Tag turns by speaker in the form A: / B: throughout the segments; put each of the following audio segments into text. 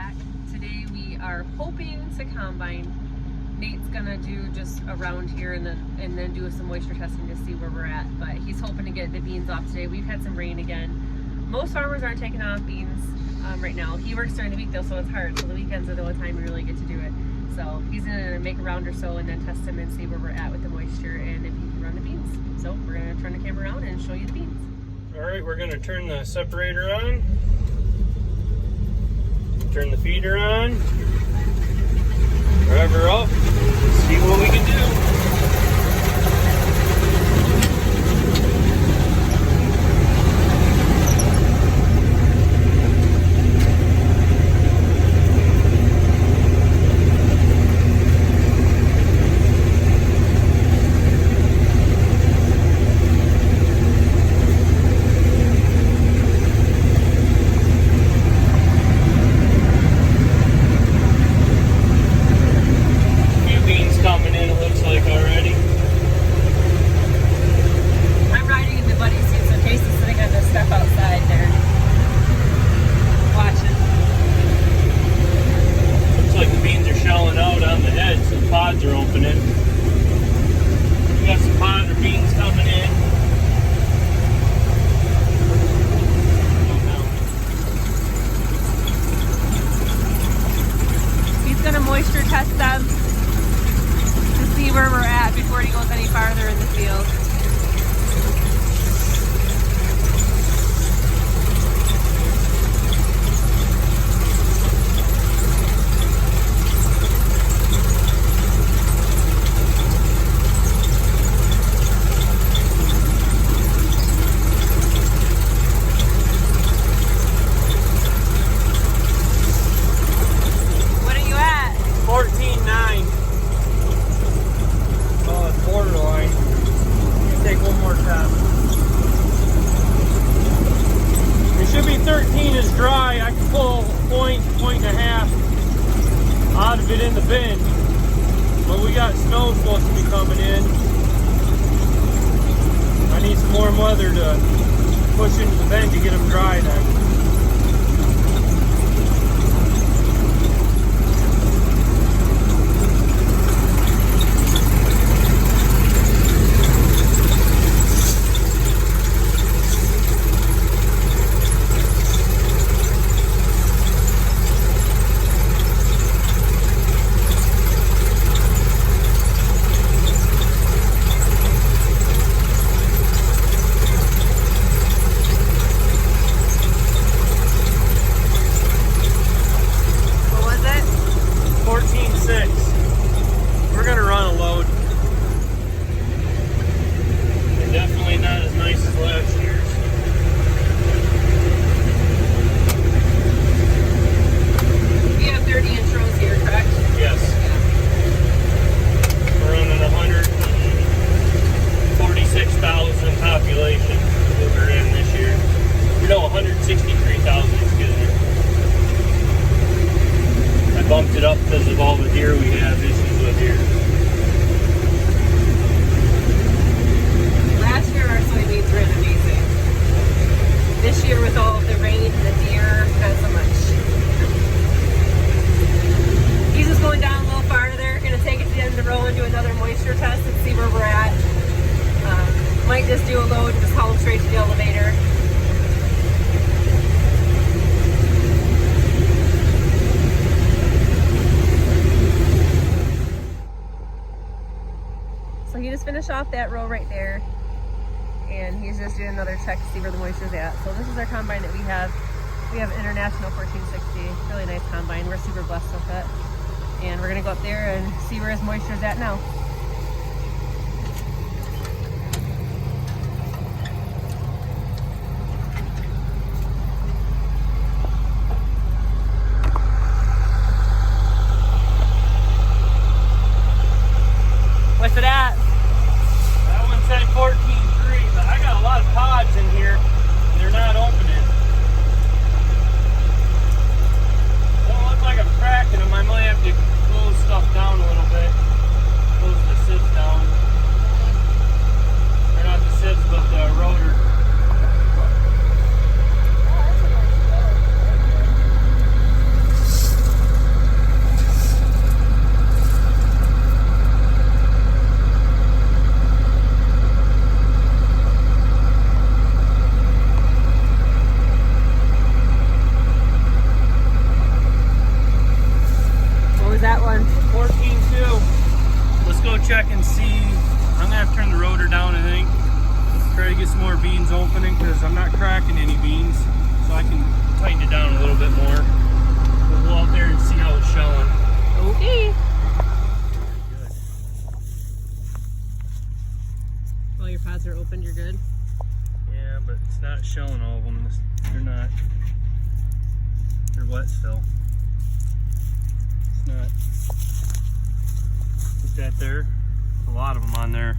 A: back. Today we are hoping to combine. Nate's gonna do just around here and then do some moisture testing to see where we're at. But he's hoping to get the beans off today. We've had some rain again. Most farmers aren't taking off beans right now. He works during the week though, so it's hard. So the weekends are the only time we really get to do it. So he's gonna make a round or so and then test them and see where we're at with the moisture and if he can run the beans. So we're gonna turn the camera around and show you the beans.
B: All right, we're gonna turn the separator on. Turn the feeder on. Rev her up. See what we can do. Pods are opening. We got some pod or beans coming in.
A: He's gonna moisture test them to see where we're at before he goes any farther in the field.
B: Is dry. I can pull a point and a half out of it in the bin, but we got snow supposed to be coming in. I need some warm weather to push into the bin to get them dry then. We're gonna run a load. They're definitely not as nice as last year's.
A: We have 30-inch rows here, correct?
B: Yes. Yeah. We're running 146,000 population that we're in this year. No, 163,000 excuse me. I bumped it up because of all the deer we have issues with here.
A: Last year our soybeans ran amazing. This year with all of the rain and the deer, not so much. He's just going down a little farther. Gonna take it to the end of the row and do another moisture test and see where we're at. Might just do a load and just haul him straight to the elevator. So he just finished off that row right there, and he's just doing another check to see where the moisture's at. So this is our combine that we have. We have International 1460, really nice combine. We're super blessed with it. And we're gonna go up there and see where his moisture's at now. What's it at?
B: That one said 14.3, but I got a lot of pods in here, and they're not opening. Don't look like I'm cracking them. I might have to close stuff down a little bit. Close
A: opened, you're good.
B: Yeah, but it's not showing all of them. They're not. They're wet still. It's not. Is that there? A lot of them on there.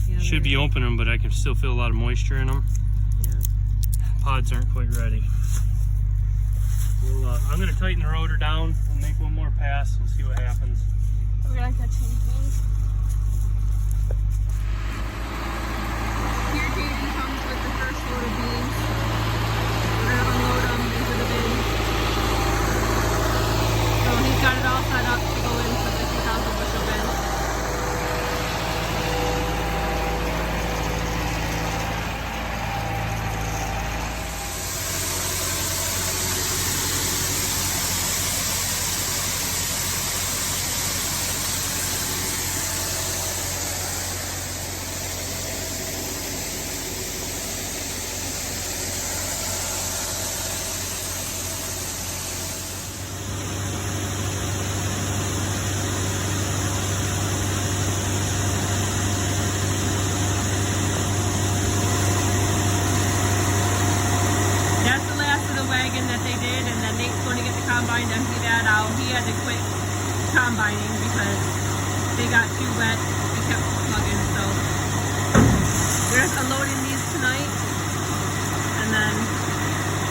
A: Yeah,
B: Should be opening, but I can still feel a lot of moisture in them.
A: Yeah.
B: Pods aren't quite ready. I'm going to tighten the rotor down and make one more pass and see what happens.
A: Okay, I got change those. Here Jaden comes with the first load of beans. We're going to unload them into the bin. So he's got it all set up to go into the 2,000 bushel bin. Wagon that they did, and then Nate's going to get the combine to empty that out. He had to quit combining because they got too wet. They kept plugging, so we're just unloading these tonight, and then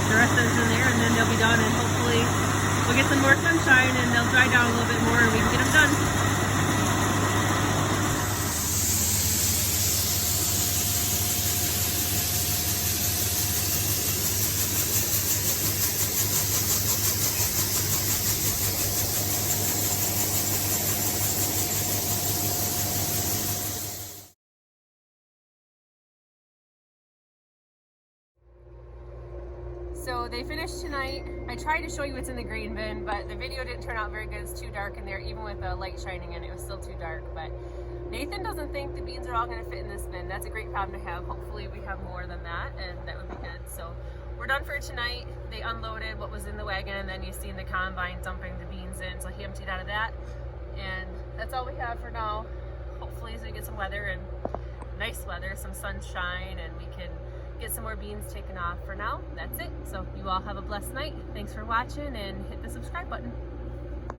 A: the rest is in there, and then they'll be done, and hopefully we'll get some more sunshine and they'll dry down a little bit more and we can get them done. So they finished tonight. I tried to show you what's in the grain bin, but the video didn't turn out very good. It's too dark in there. Even with the light shining in, it was still too dark. But Nathan doesn't think the beans are all going to fit in this bin. That's a great problem to have. Hopefully we have more than that, and that would be good. So we're done for tonight. They unloaded what was in the wagon, and then you seen the combine dumping the beans in. So he emptied out of that, and that's all we have for now. Hopefully as we get some weather, and nice weather, some sunshine, and we can get some more beans taken off. For now, that's it. So you all have a blessed night. Thanks for watching, and hit the subscribe button.